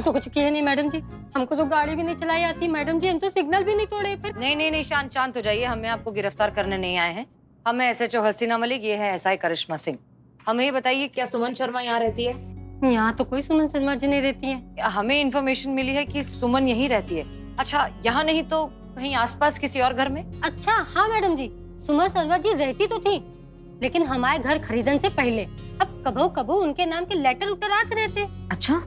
तो कुछ किया नहीं मैडम जी, हमको तो गाड़ी भी नहीं चलाई आती मैडम जी, हम तो सिग्नल भी नहीं तोड़े फिर। नहीं, शांत शांत हो जाइए। हमें आपको गिरफ्तार करने नहीं आए हैं। हमें एसएचओ हसीना मलिक, ये है एसआई करिश्मा सिंह। हमें ये बताइए, क्या सुमन शर्मा यहाँ रहती है? यहाँ तो कोई सुमन शर्मा जी नहीं रहती है। हमें इन्फॉर्मेशन मिली है कि सुमन यहीं रहती है। अच्छा, यहाँ नहीं तो कहीं आसपास किसी और घर में? अच्छा हाँ मैडम जी, सुमन शर्मा जी रहती तो थी, लेकिन हमारे घर खरीदन से पहले। अब कबो कबो उनके नाम के लेटर उटर आते रहते। अच्छा,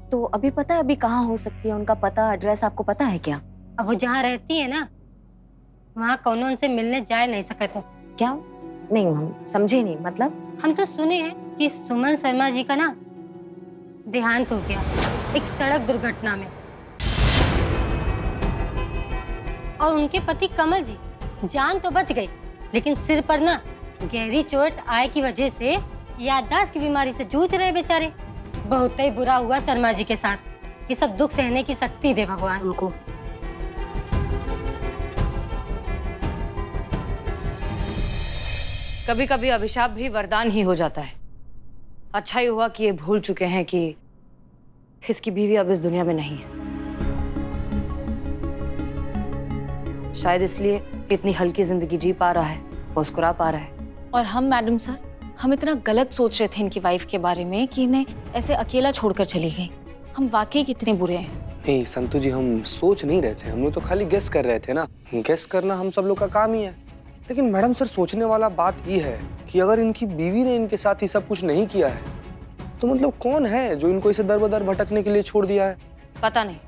तो अभी पता है अभी कहाँ हो सकती है? उनका पता एड्रेस आपको पता है क्या? अब वो जहाँ रहती है ना, वहाँ कौन उनसे मिलने जा नहीं सके। तो क्या? नहीं, हम समझे नहीं। मतलब हम तो सुने हैं कि सुमन शर्मा जी का ना देहांत हो गया एक सड़क दुर्घटना में, और उनके पति कमल जी जान तो बच गई, लेकिन सिर पर ना गहरी चोट आए की वजह से याददाश्त की बीमारी से जूझ रहे बेचारे। बहुत ही बुरा हुआ शर्मा जी के साथ। ये सब दुख सहने की शक्ति दे भगवान उनको। कभी कभी अभिशाप भी वरदान ही हो जाता है। अच्छा ही हुआ कि ये भूल चुके हैं कि इसकी बीवी अब इस दुनिया में नहीं है। शायद इसलिए इतनी हल्की जिंदगी जी पा रहा है, मुस्कुरा पा रहा है। और हम मैडम सर, हम इतना गलत सोच रहे थे इनकी वाइफ के बारे में कि इन्हें ऐसे अकेला छोड़कर चली गई। हम वाकई कितने बुरे हैं। नहीं संतु जी, हम सोच नहीं रहे थे, हम लोग तो खाली गेस कर रहे थे ना। गेस करना हम सब लोग का काम ही है। लेकिन मैडम सर, सोचने वाला बात ये है कि अगर इनकी बीवी ने इनके साथ ही सब कुछ नहीं किया है, तो मतलब कौन है जो इनको इसे दर बदर भटकने के लिए छोड़ दिया है? पता नहीं,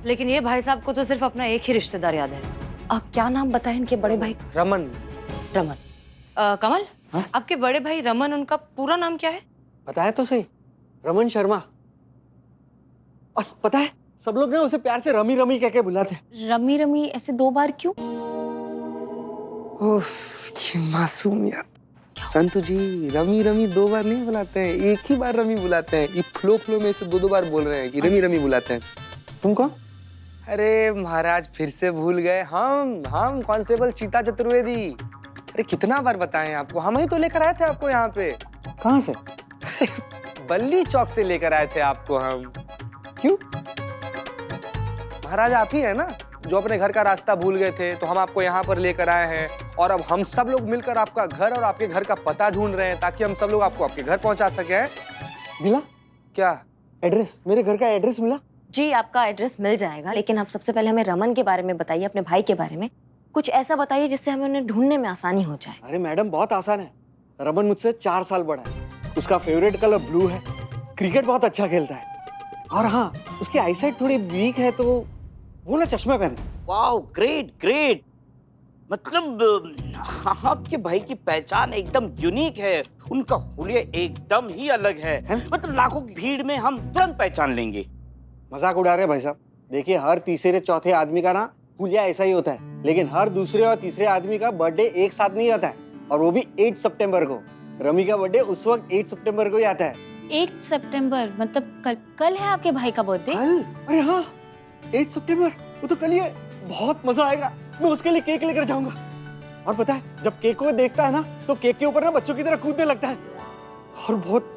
लेकिन ये भाई साहब को तो सिर्फ अपना एक ही रिश्तेदार याद है। क्या नाम बताए इनके बड़े भाई? रमन। रमन। कमल, आपके बड़े भाई रमन, उनका पूरा नाम क्या है? बताया तो सही, रमन शर्मा। और पता है, सब लोग ने उसे प्यार से रमी रमी कह के बुलाते। रमी रमी ऐसे 2 बार क्यों? उफ, ये मासूमियत। संतु जी, रमी रमी 2 बार नहीं बुलाते हैं, एक ही बार रमी बुलाते हैं। ये फ्लो में से 2 बार बोल रहे हैं कि रमी रमी बुलाते हैं। तुम कौन? अरे महाराज, फिर से भूल गए। हम कांस्टेबल चीता चतुर्वेदी। अरे कितना बार बताएं आपको, हम ही तो लेकर आए थे आपको यहाँ पे। कहाँ से? बल्ली चौक से लेकर आए थे आपको हम। क्यों? महाराज आप ही है ना जो अपने घर का रास्ता भूल गए थे, तो हम आपको यहाँ पर लेकर आए हैं। और अब हम सब लोग मिलकर आपका घर और आपके घर का पता ढूंढ रहे हैं, ताकि हम सब लोग आपको आपके घर पहुंचा सके। मिला क्या एड्रेस? मेरे घर का एड्रेस मिला? जी, आपका एड्रेस मिल जाएगा, लेकिन आप सबसे पहले हमें रमन के बारे में बताइए, अपने भाई के बारे में। कुछ ऐसा बताइए जिससे हमें उन्हें ढूंढने में आसानी हो जाए। अरे मैडम, बहुत आसान है। रमन मुझसे 4 साल बड़ा है, उसका फेवरेट कलर ब्लू है, क्रिकेट बहुत अच्छा खेलता है, और हाँ, उसकी आईसाइट थोड़ी वीक है, तो वो ना चश्मा पहनता है। Wow, great great. मतलब आपके भाई की पहचान एकदम यूनिक है, उनका हुलिया एकदम ही अलग है। मतलब लाखों की भीड़ में हम तुरंत पहचान लेंगे। मजाक उड़ा रहे भाई साहब। देखिए, हर तीसरे चौथे आदमी का ना हुलिया ऐसा ही होता है, लेकिन हर दूसरे और तीसरे आदमी का बर्थडे एक साथ नहीं आता है, और वो भी 8 सितंबर को। रमी का बर्थडे उस वक्त 8 सितंबर को ही आता है। 8 सितंबर मतलब कल है आपके भाई का बर्थडे? कल? अरे हाँ, 8 सितंबर, वो तो कल ही है। बहुत मजा आएगा, मैं उसके लिए केक लेकर जाऊंगा। और पता है, जब केक को देखता है ना, तो केक के ऊपर ना बच्चों की तरह कूदने लगता है, और बहुत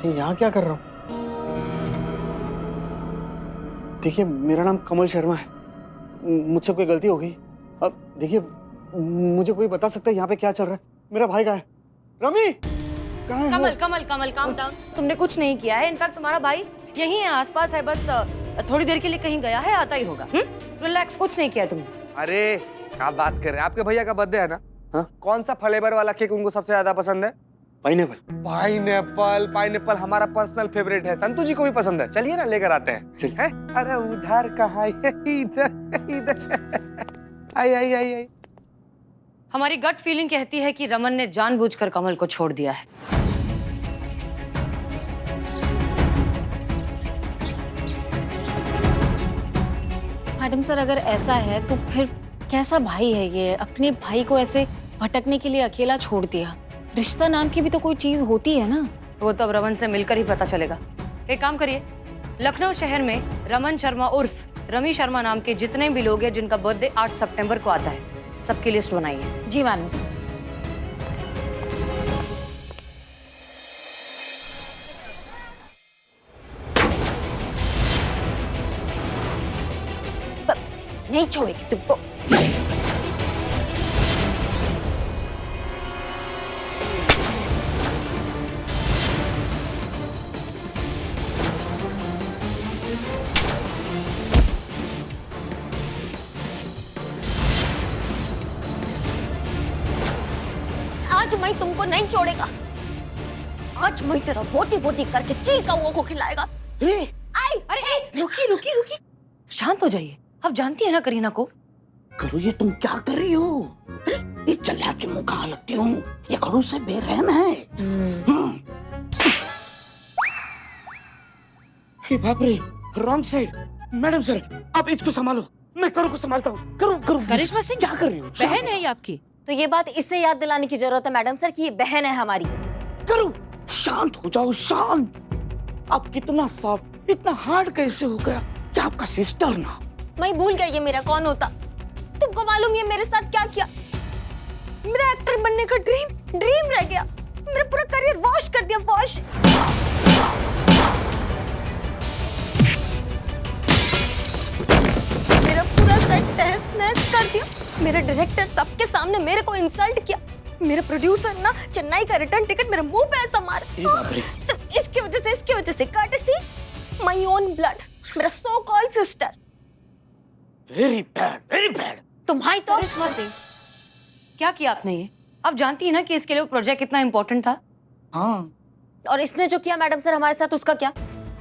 यहाँ क्या कर रहा हूँ? देखिए, मेरा नाम कमल शर्मा है, मुझसे कोई गलती हो गई। अब देखिए, मुझे कोई बता सकता है यहाँ पे क्या चल रहा है? मेरा भाई कहाँ है? रमी कहाँ है? Kamal Kamal Kamal, calm down. तुमने कुछ नहीं किया है। इनफैक्ट तुम्हारा भाई यहीं है, आसपास है, बस थोड़ी देर के लिए कहीं गया है, आता ही होगा। रिलैक्स, कुछ नहीं किया तुमने। अरे क्या बात कर रहे हैं? आपके भैया का बर्थडे है ना? हाँ? कौन सा फ्लेवर वाला केक उनको सबसे ज्यादा पसंद है? पाइनएप्पल। पाइनएप्पल हमारा पर्सनल फेवरेट है, संतु जी को भी पसंद है। चलिए ना, लेकर आते हैं। चलिए। अरे उधर कहाँ? इधर। आई। हमारी गट फीलिंग कहती है कि रमन ने जानबूझकर कमल को छोड़ दिया है। मैडम सर, अगर ऐसा है तो फिर कैसा भाई है ये? अपने भाई को ऐसे भटकने के लिए अकेला छोड़ दिया। रिश्ता नाम की भी तो कोई चीज होती है ना। वो तो अब रमन से मिलकर ही पता चलेगा। एक काम करिए, लखनऊ शहर में रमन शर्मा उर्फ रमी शर्मा नाम के जितने भी लोग हैं जिनका बर्थडे 8 सितंबर को आता है, सबकी लिस्ट बनाइए। जी मैडम सर। नहीं छोड़ेगी तुमको। आज मैं तुमको नहीं छोड़ेगा। आज मैं तेरा बोटी बोटी करके चील कौओं को खिलाएगा। आई अरे रुकी रुकी रुकी, शांत हो जाइए। आप जानती है ना करीना को? करो, ये तुम क्या कर रही हो? ये चल्ला के मुंह कहाँ लगती हूँ, ये कड़ू से बेरहम है। हे बाप रे, रॉन्ग साइड। मैडम सर, आप इसको संभालो, मैं करो को संभालता हूँ। करो करो। करिश्मा सिंह, क्या कर रही हो? बहन है ये आपकी? तो ये बात इससे याद दिलाने की जरूरत है मैडम सर कि ये बहन है हमारी। करो, शांत हो जाओ, शांत। आप कितना सॉफ्ट, इतना हार्ड कैसे हो गया? क्या आपका सिस्टर ना? मैं भूल गया ये मेरा कौन होता। तुमको मालूम ये मेरे साथ क्या किया? मेरा एक्टर बनने का ड्रीम रह गया। मेरा पूरा करियर वॉश कर दिया, वॉश। मेरा पूरा सेट तहस नहस कर दिया। मेरे डायरेक्टर सबके सामने मेरे को इंसल्ट किया। मेरे प्रोड्यूसर ना चेन्नई का रिटर्न टिकट मेरे मुंह पे ऐसा मारा। सिर्फ इसकी वजह से कर्टेसी माय ओन ब्लड, मेरा so called sister. Very bad, very bad. तुम्हारी तो करिश्मा सिंह, क्या किया आपने ये? आप जानती है ना कि इसके लिए वो प्रोजेक्ट कितना इंपॉर्टेंट था। हाँ, और इसने जो किया मैडम सर हमारे साथ, उसका क्या?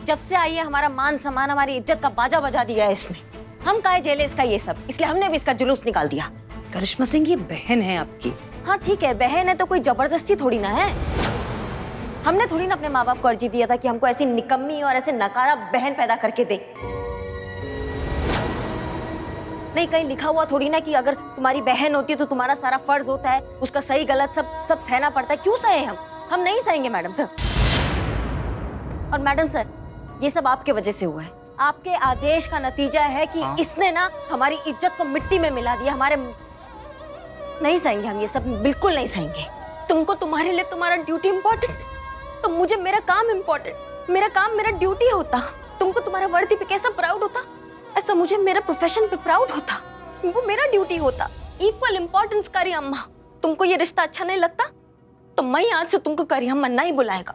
जब से आई है हमारा मान सम्मान, हमारी इज्जत का बाजा बजा दिया है इसने। हम काहे झेले इसका ये सब, इसलिए हमने भी इसका जुलूस निकाल दिया। करिश्मा सिंह, ये बहन है आपकी। हाँ ठीक है, बहन है तो कोई जबरदस्ती थोड़ी ना है। हमने थोड़ी ना अपने माँ बाप को अर्जी दिया था कि हमको ऐसी निकम्मी और ऐसे नकारा बहन पैदा करके दे। नहीं, कहीं लिखा हुआ थोड़ी ना कि अगर तुम्हारी बहन होती है तो तुम्हारा सारा फर्ज होता है, उसका सही गलत सब सहना पड़ता है। क्यों सहे हम नहीं सहेंगे मैडम सर। और मैडम सर, ये सब आपके वजह से हुआ है। आपके आदेश का नतीजा है कि इसने ना हमारी इज्जत को मिट्टी में मिला दिया। हमारे नहीं सहेंगे हम ये सब, बिल्कुल नहीं सहेंगे। तुमको तुम्हारे लिए तुम्हारा ड्यूटी इम्पोर्टेंट, तो मुझे मेरा काम इम्पोर्टेंट। मेरा काम मेरा ड्यूटी होता। तुमको तुम्हारा वर्दी पे कैसा प्राउड होता, ऐसा मुझे मेरा प्रोफेशन पे प्राउड होता। वो मेरा ड्यूटी होता। इक्वल इम्पोर्टेंस करी अम्मा। तुमको ये रिश्ता अच्छा नहीं लगता तो मैं आज से तुमको करी अम्मा नहीं बुलाएगा।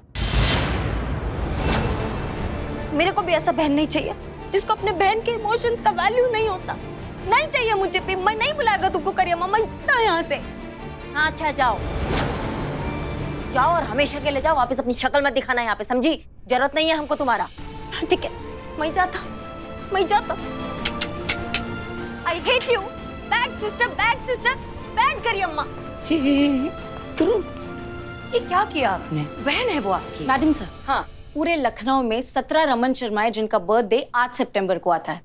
मेरे को भी ऐसा बहन नहीं चाहिए जिसको अपने बहन के इमोशंस का वैल्यू नहीं होता। नहीं चाहिए मुझे भी। मैं नहीं बुलाएगा तुमको करी अम्मा, मैं इतना यहाँ से। हाँ अच्छा, जाओ जाओ और हमेशा के लिए जाओ। वापस अपनी शक्ल मत दिखाना यहाँ पे, समझी? जरूरत नहीं है हमको तुम्हारा। ठीक है, मैं जाता। I hate you, bad sister, bad करी अम्मा। करो। ये क्या किया आपने? बहन है वो आपकी। मैडम सर, हाँ, पूरे लखनऊ में 17 रमन शर्मा है जिनका बर्थडे 8 सितंबर को आता है।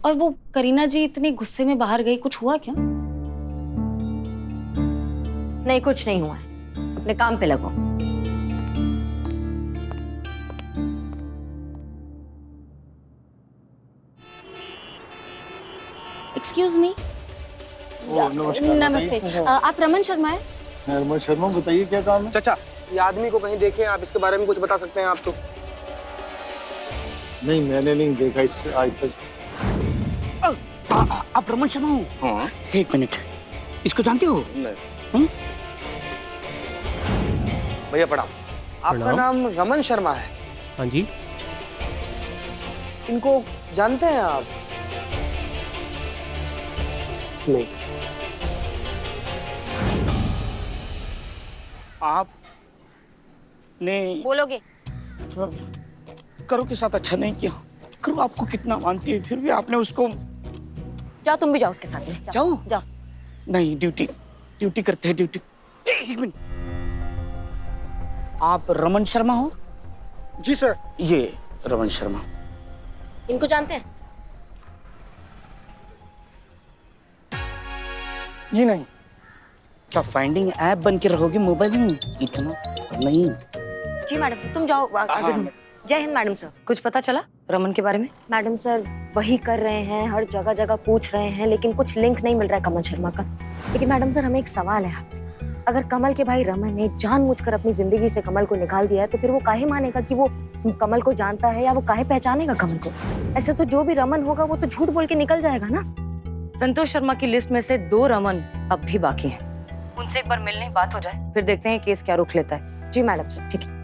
और वो करीना जी इतने गुस्से में बाहर गई, कुछ हुआ क्या? नहीं, कुछ नहीं हुआ है। अपने काम पे लगो। Excuse me. नमस्कार। नमस्ते। आप रमन शर्मा है? नरमल शर्मा, बताइए क्या काम है? चाचा, ये आदमी को कहीं देखे आप? इसके बारे में कुछ बता सकते हैं आप तो? नहीं, मैंने नहीं देखा इससे आज तक। आप रमन शर्मा हो? हाँ। एक मिनट, इसको जानते हो? नहीं। भैया प्रणाम। आपका नाम रमन शर्मा है? हाँ जी। इनको जानते हैं आप? नहीं। आप ने बोलोगे? करो के साथ अच्छा नहीं किया। करो आपको कितना मानती है, फिर भी आपने उसको। जाओ, तुम भी जाओ उसके साथ में। जाओ। नहीं, ड्यूटी करते हैं, ड्यूटी। एक मिनट, आप रमन शर्मा हो? जी सर। ये रमन शर्मा। इनको जानते हैं? जी नहीं। क्या फाइंडिंग ऐप बन के रहोगे मोबाइल में? इतना नहीं। जी मैडम, तुम जाओ आगे। जय हिंद मैडम सर। कुछ पता चला रमन के बारे में? मैडम सर, वही कर रहे हैं, हर जगह पूछ रहे हैं, लेकिन कुछ लिंक नहीं मिल रहा है कमल शर्मा का। लेकिन मैडम सर, हमें एक सवाल है आपसे। अगर कमल के भाई रमन ने जानबूझकर अपनी जिंदगी से कमल को निकाल दिया है तो फिर वो काहे मानेगा कि वो कमल को जानता है, या वो काहे पहचानेगा कमल को? ऐसे तो जो भी रमन होगा वो तो झूठ बोल के निकल जाएगा ना। संतोष शर्मा की लिस्ट में से 2 रमन अब भी बाकी हैं। उनसे एक बार मिलने बात हो जाए, फिर देखते हैं केस क्या रुख लेता है। जी मैडम सर, ठीक है।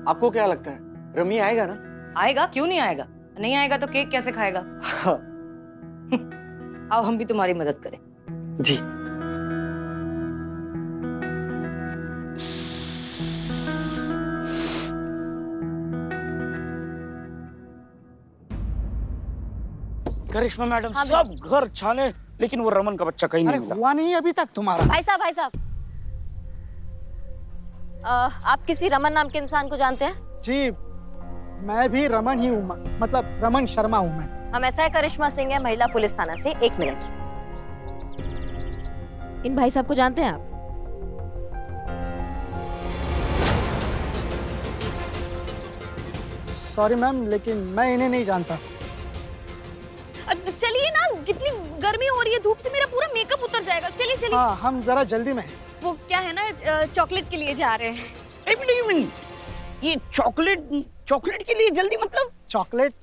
आपको क्या लगता है रमी आएगा ना? आएगा, क्यों नहीं आएगा? नहीं आएगा तो केक कैसे खाएगा? आओ हम भी तुम्हारी मदद करें। जी। करिश्मा मैडम सब घर छाने, लेकिन वो रमन का बच्चा कहीं अरे नहीं मिला। हुआ नहीं अभी तक तुम्हारा। भाई साहब, भाई साहब, आप किसी रमन नाम के इंसान को जानते हैं? जी मैं भी रमन ही हूँ, मतलब रमन शर्मा हूँ मैं। हम ऐसा है, करिश्मा सिंह है, महिला पुलिस थाना से। 1 मिनट। इन भाई साहब को जानते हैं आप? सॉरी मैम, लेकिन मैं इन्हें नहीं जानता। चलिए ना, कितनी गर्मी हो रही है, धूप से मेरा पूरा मेकअप उतर जाएगा। चलिए चलिए। हाँ हम जरा जल्दी में हैं। वो क्या है ना, चॉकलेट के लिए जा रहे हैं। एक मिनट, ये चॉकलेट के लिए जल्दी मतलब? चॉकलेट?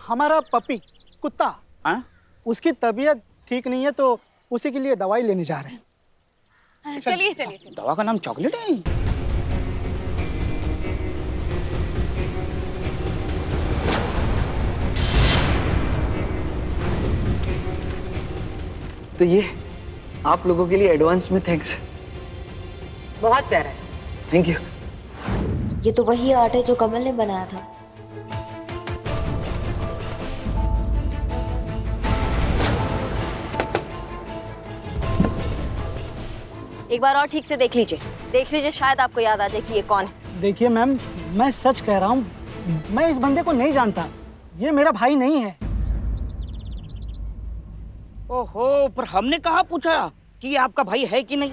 हमारा पपी कुत्ता, हाँ? उसकी तबीयत ठीक नहीं है तो उसी के लिए दवाई लेने जा रहे हैं। चलिए चलिए चलिए। दवा का नाम चॉकलेट है? तो ये आप लोगों के लिए एडवांस में थैंक्स। बहुत प्यारा है। Thank you. ये तो वही आर्ट है जो कमल ने बनाया था। एक बार और ठीक से देख लीजिए, शायद आपको याद आ जाए कि ये कौन है। देखिए मैम, मैं सच कह रहा हूँ, मैं इस बंदे को नहीं जानता। ये मेरा भाई नहीं है। ओहो, पर हमने कहाँ पूछा कि ये आपका भाई है कि नहीं?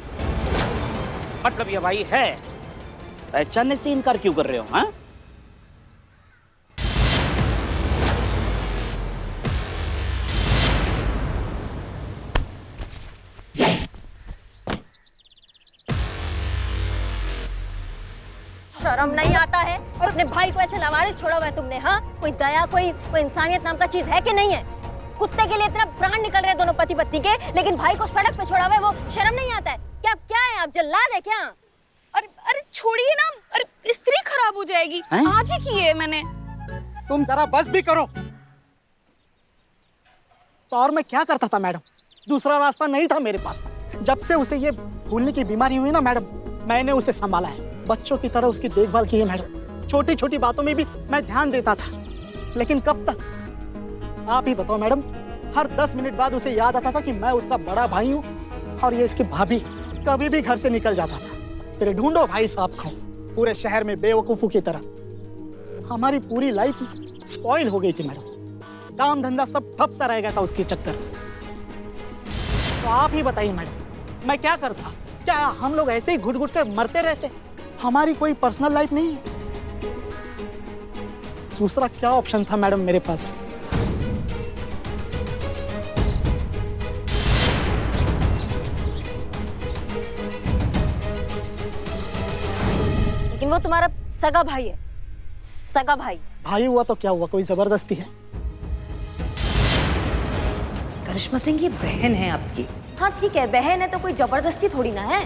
मतलब ये भाई है, पहचानने से इनकार क्यों कर रहे हो? हाँ? शर्म नहीं आता है? और अपने भाई को ऐसे लावारिस छोड़ा हुआ है तुमने? हाँ, कोई दया, कोई इंसानियत नाम का चीज है कि नहीं है? कुत्ते के लिए इतना प्राण निकल रहे हैं दोनों पति पत्नी के, लेकिन भाई को सड़क पे छोड़ा हुआ है, वो शर्म नहीं आता है? क्या है आप, जल्लाद है क्या? अरे अरे छोड़िए ना, अरे स्त्री खराब हो जाएगी। आज ही की है मैंने। तुम जरा बस भी करो। तो और मैं क्या करता था मैडम, दूसरा रास्ता नहीं था मेरे पास। जब से उसे ये भूलने की बीमारी हुई ना मैडम, मैंने उसे संभाला है, बच्चों की तरह उसकी देखभाल की है मैडम। छोटी छोटी बातों में भी मैं ध्यान देता था, लेकिन कब तक? आप ही बताओ मैडम। हर 10 मिनट बाद उसे याद आता था कि मैं उसका बड़ा भाई हूँ, और ये इसकी भाभी कभी भी घर से निकल जाता था। तेरे ढूंढो भाई साहब को पूरे शहर में बेवकूफों की तरह। हमारी पूरी लाइफ स्पॉइल हो गई थी मैडम। काम धंधा सब ठप सा रह गया था उसके चक्कर में। तो आप ही बताइए मैडम, मैं क्या करता? क्या हम लोग ऐसे ही घुट घुट कर मरते रहते? हमारी कोई पर्सनल लाइफ नहीं है? दूसरा क्या ऑप्शन था मैडम मेरे पास? लेकिन वो तुम्हारा सगा भाई है, सगा भाई। भाई हुआ तो क्या हुआ, कोई जबरदस्ती है? करिश्मा सिंह, ये बहन है आपकी। हाँ ठीक है, बहन है तो कोई जबरदस्ती थोड़ी ना है।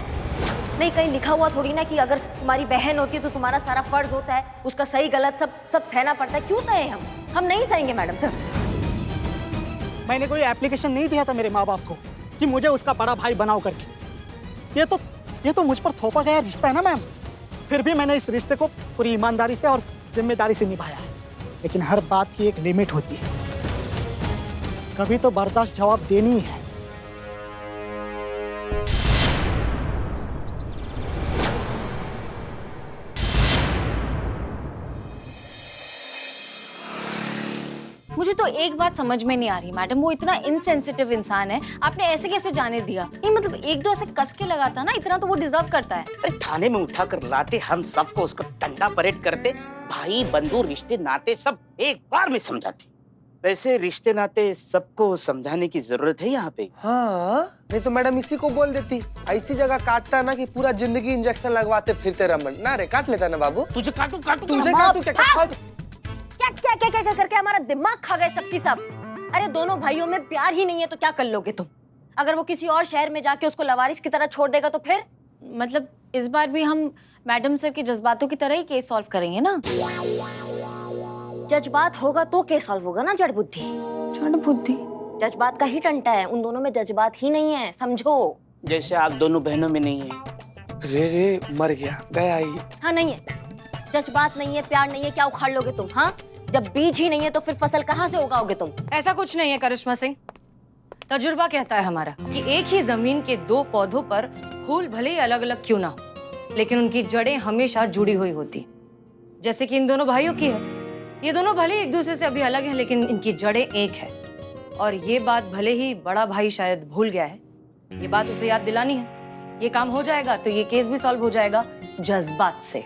नहीं, कहीं लिखा हुआ थोड़ी ना कि अगर तुम्हारी बहन होती है तो तुम्हारा सारा फर्ज होता है, उसका सही गलत सब सहना पड़ता है। क्यों सहे हम नहीं सहेंगे मैडम सर। मैंने कोई एप्लीकेशन नहीं दिया था मेरे माँ बाप को कि मुझे उसका बड़ा भाई बनाओ करके। ये तो मुझ पर थोपा गया रिश्ता है ना मैम। फिर भी मैंने इस रिश्ते को पूरी ईमानदारी से और जिम्मेदारी से निभाया है। लेकिन हर बात की एक लिमिट होती है, कभी तो बर्दाश्त जवाब देनी ही है। मुझे तो एक बात समझ में नहीं आ रही मैडम, वो इतना इनसेंसिटिव इंसान है, आपने ऐसे कैसे जाने दिया? नहीं मतलब एक दो ऐसे कस के लगाता ना, इतना तो वो डिजर्व करता है। अरे थाने में उठा कर लाते, हम सबको उसका डंडा परेड करते, भाई बंधु रिश्ते नाते सब एक बार में समझाते। वैसे रिश्ते नाते सबको समझाने की जरूरत है यहाँ पे। हाँ, नहीं तो मैडम इसी को बोल देती, ऐसी जगह काटता ना कि पूरा जिंदगी इंजेक्शन लगवाते फिरते रमन। ना रे, काट लेता ना बाबू। तुझे काटू काटू तुझे काटू क्या क्या क्या क्या क्या क्या करके हमारा दिमाग खा गए सबकी सब। अरे दोनों भाइयों में प्यार ही नहीं है तो क्या कर लोगे तुम? अगर वो किसी और शहर में जाके उसको लवारिस की तरह छोड़ देगा तो फिर? मतलब इस बार भी हम मैडम सर के जज्बातों की तरह ही केस सॉल्व करेंगे ना? जज्बात होगा तो केस सॉल्व होगा ना, जड़ बुद्धि। जड़ बुद्धि? जज्बात का ही टंटा है, उन दोनों में जज्बात ही नहीं है, समझो। जैसे आप दोनों बहनों में नहीं है। रे मर गया, गया ही। हाँ नहीं है, जज्बात नहीं है, प्यार नहीं है, क्या उखाड़ लोगे तुम? हाँ, जब बीज ही नहीं है तो फिर फसल कहाँ से उगाओगे तुम? ऐसा कुछ नहीं है करिश्मा सिंह। तजुर्बा कहता है हमारा कि एक ही जमीन के दो पौधों पर फूल भले ही अलग अलग क्यों ना हो, लेकिन उनकी जड़ें हमेशा जुड़ी हुई होती। जैसे कि इन दोनों भाइयों की है। ये दोनों भले ही एक दूसरे से अभी अलग हैं, लेकिन इनकी जड़ें एक है। और ये बात भले ही बड़ा भाई शायद भूल गया है, ये बात उसे याद दिलानी है। ये काम हो जाएगा तो ये केस भी सॉल्व हो जाएगा जज्बात से।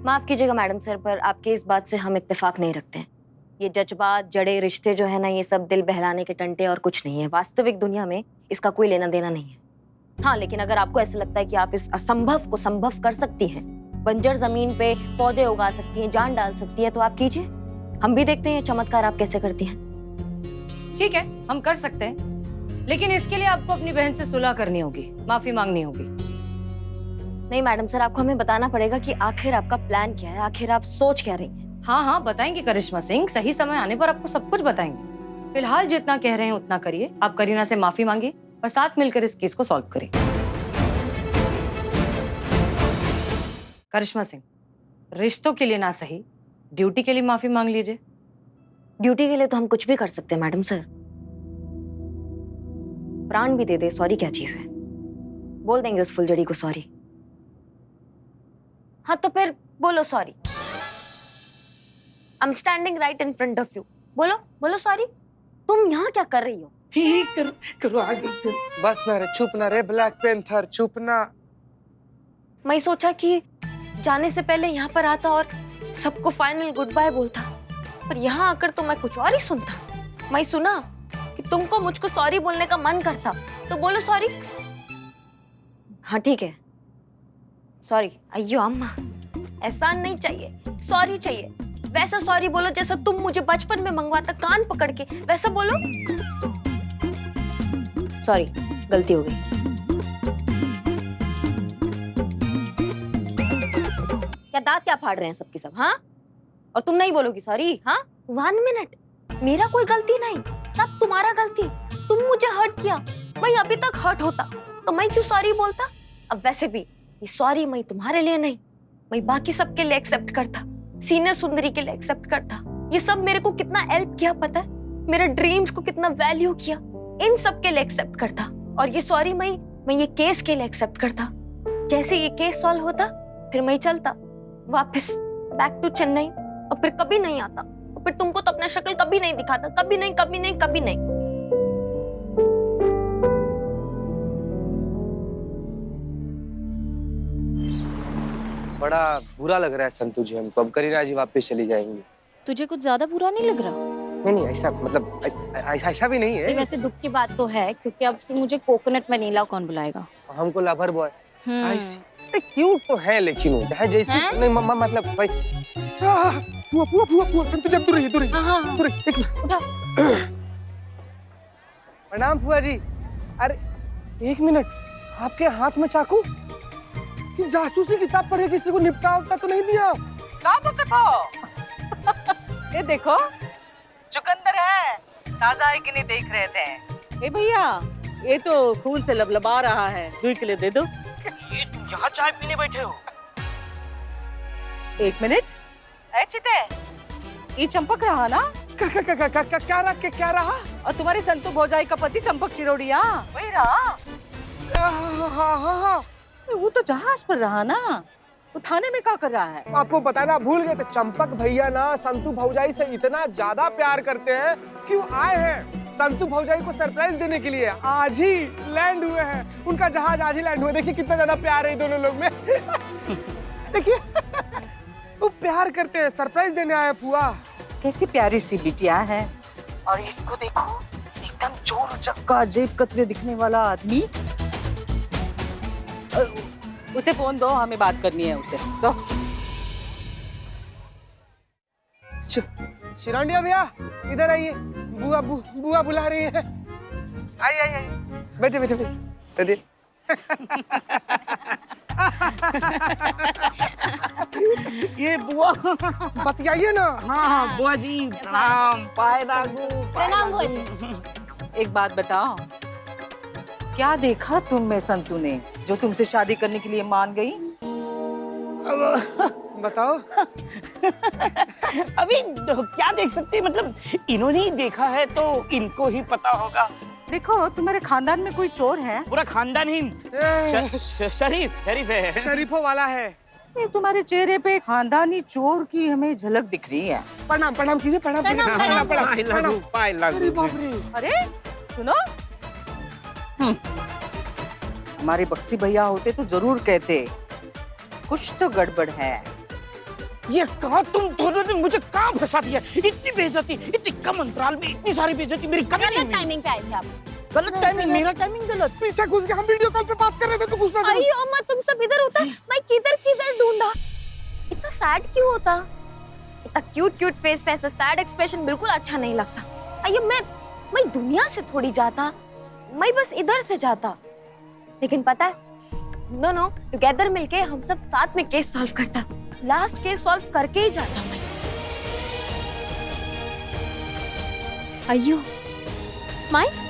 माफ कीजिएगा मैडम सर, पर आपके इस बात से हम इत्तेफाक नहीं रखते हैं। ये जज्बात, जड़े, रिश्ते जो है ना, ये सब दिल बहलाने के टंटे और कुछ नहीं है। वास्तविक दुनिया में इसका कोई लेना देना नहीं है। हाँ, लेकिन अगर आपको ऐसा लगता है कि आप इस असंभव को संभव कर सकती हैं, बंजर जमीन पे पौधे उगा सकती हैं, जान डाल सकती है, तो आप कीजिए। हम भी देखते हैं चमत्कार आप कैसे करती हैं। ठीक है, हम कर सकते हैं, लेकिन इसके लिए आपको अपनी बहन से सुलह करनी होगी, माफी मांगनी होगी। नहीं मैडम सर, आपको हमें बताना पड़ेगा कि आखिर आपका प्लान क्या है, आखिर आप सोच क्या रही हैं। हाँ हाँ बताएंगे करिश्मा सिंह, सही समय आने पर आपको सब कुछ बताएंगे। फिलहाल जितना कह रहे हैं उतना करिए। आप करीना से माफी मांगिए और साथ मिलकर इस केस को सॉल्व करें। करिश्मा सिंह, रिश्तों के लिए ना सही, ड्यूटी के लिए माफी मांग लीजिए। ड्यूटी के लिए तो हम कुछ भी कर सकते हैं मैडम सर। प्राण भी दे दे, सॉरी क्या चीज है? बोल देंगे उस फुलझड़ी को सॉरी। हाँ तो फिर बोलो sorry. I am standing right in front of you. बोलो बोलो सॉरी। तुम यहाँ क्या कर रही हो? करो आगे। बस ना रे, चुप ना रे ब्लैक पैंथर, चुप ना। मैं सोचा कि जाने से पहले यहाँ पर आता और सबको फाइनल गुड बाय बोलता, पर यहाँ आकर तो मैं कुछ और ही सुनता। मैं सुना कि तुमको मुझको सॉरी बोलने का मन करता, तो बोलो सॉरी। हाँ ठीक है, सॉरी। अయ్యో अम्मा, एहसान नहीं चाहिए, सॉरी चाहिए। वैसा सॉरी बोलो जैसा तुम मुझे बचपन में मंगवाता, कान पकड़ के, वैसा बोलो। सॉरी, गलती हो गई। क्या दांत क्या फाड़ रहे हैं सबकी सब? हाँ, और तुम नहीं बोलोगी सॉरी? हाँ, 1 मिनट, मेरा कोई गलती नहीं, सब तुम्हारा गलती। तुम मुझे हर्ट किया, मैं अभी तक हर्ट होता तो मैं क्यों सॉरी बोलता? अब वैसे भी ये सॉरी मैं तुम्हारे लिए नहीं, मैं बाकी सबके लिए एक्सेप्ट करता, सीनियर सुंदरी के लिए एक्सेप्ट करता। ये सब मेरे को कितना हेल्प किया पता है, मेरे ड्रीम्स को कितना वैल्यू किया, इन सब के लिए एक्सेप्ट करता। और ये सॉरी मैं ये केस के लिए एक्सेप्ट करता। जैसे ये केस सॉल्व होता फिर मैं चलता वापस बैक टू चेन्नई, और फिर कभी नहीं आता, और फिर तुमको तो अपना शक्ल कभी नहीं दिखाता, कभी नहीं कभी नहीं कभी नहीं। बड़ा बुरा लग रहा है संतू जी हमको। अब करीना जी वापस चली जाएंगी। तुझे कुछ ज्यादा बुरा नहीं लग रहा? नहीं ऐसा मतलब ऐसा भी नहीं है। वैसे दुख की बात तो है, क्योंकि अब फिर मुझे कोकोनट वनीला कौन बुलाएगा? हमको लवर बॉय। क्यूट तो है, लेकिन वो है जैसी नहीं मतलब भाई। फुआ संतू जी, अब दूर रहिए, दूर रहिए। एक मिनट। प्रणाम फुआ जी। अरे 1 मिनट, आपके हाथ में चाकू? जासूसी किताब पढ़े किसी को निपटा उपटा तो नहीं दिया? ये देखो चुकंदर है, ताजा है कि नहीं देख रहे थे। ए भैया, ये तो खून से लबलबा रहा है, 2 किलो दे दो। ये तुम यहाँ चाय पीने बैठे हो? 1 मिनट। ए चिते, ये चंपक रहा ना? क्या रहा? और तुम्हारी संतू भौजाई का पति चंपक चिरोड़िया वही रहा। हाँ। वो तो जहाज पर रहा ना, वो थाने में क्या कर रहा है? आपको पता ना, भूल गए थे, चंपक भैया ना संतू भौजाई से इतना ज्यादा प्यार करते हैं कि वो आए हैं संतू भौजाई को सरप्राइज देने के लिए। आज ही लैंड हुए हैं, उनका जहाज आज ही लैंड हुआ। देखिए कितना ज्यादा प्यार है दोनों लोग में। देखिए वो प्यार करते हैं, सरप्राइज देने आए फुआ। कैसी प्यारी सी बिटिया है। और इसको देखो, एकदम चोर चक्का जेब कतरे दिखने वाला आदमी। उसे फोन दो, हमें बात करनी है उसे। दो। शिरांडिया भैया इधर आइए, बुआ बुला रही है। आइए बैठे बैठे। ये बुआ। बतियाइए ना। हाँ बुआ जी प्रणाम, पाए लागू। प्रणाम बुआ जी। एक बात बताओ, क्या देखा तुम में संतू ने जो तुमसे शादी करने के लिए मान गई? बताओ। अभी क्या देख सकते हैं, मतलब इन्होंने ही देखा है तो इनको ही पता होगा। देखो, तुम्हारे खानदान में कोई चोर है? पूरा खानदान ही शरीफ है। शरीफों वाला है। ये तुम्हारे चेहरे पे खानदानी चोर की हमें झलक दिख रही है। प्रणाम कीजिए, प्रणाम कीजिए। पाए लागू। अरे बाप रे। अरे सुनो, हमारे बक्सी भैया होते तो जरूर कहते कुछ तो गड़बड़ है। ये कहा तुम दोनों ने मुझे कहाँ फंसा दिया? इतनी बेइज्जती, इतनी कम अंतराल में इतनी सारी बेइज्जती मेरी कभी नहीं हुई। टाइमिंग पे आए थे आप। गलत टाइमिंग, मेरा टाइमिंग गलत। पीछे घुस के हम वीडियो कॉल पे बात कर रहे थे तो घुसना था। अयो अम्मा, तुम सब इधर होता, मैं किधर ढूंढा। इतना सैड क्यों होता? इतना क्यूट फेस पे ऐसा सैड एक्सप्रेशन बिल्कुल अच्छा नहीं लगता। अयो मैं दुनिया से थोड़ी जाता, मैं बस इधर से जाता। लेकिन पता है, दोनों टुगेदर मिलके हम सब साथ में केस सॉल्व करता। लास्ट केस सॉल्व करके ही जाता मैं। अयो स्माइल।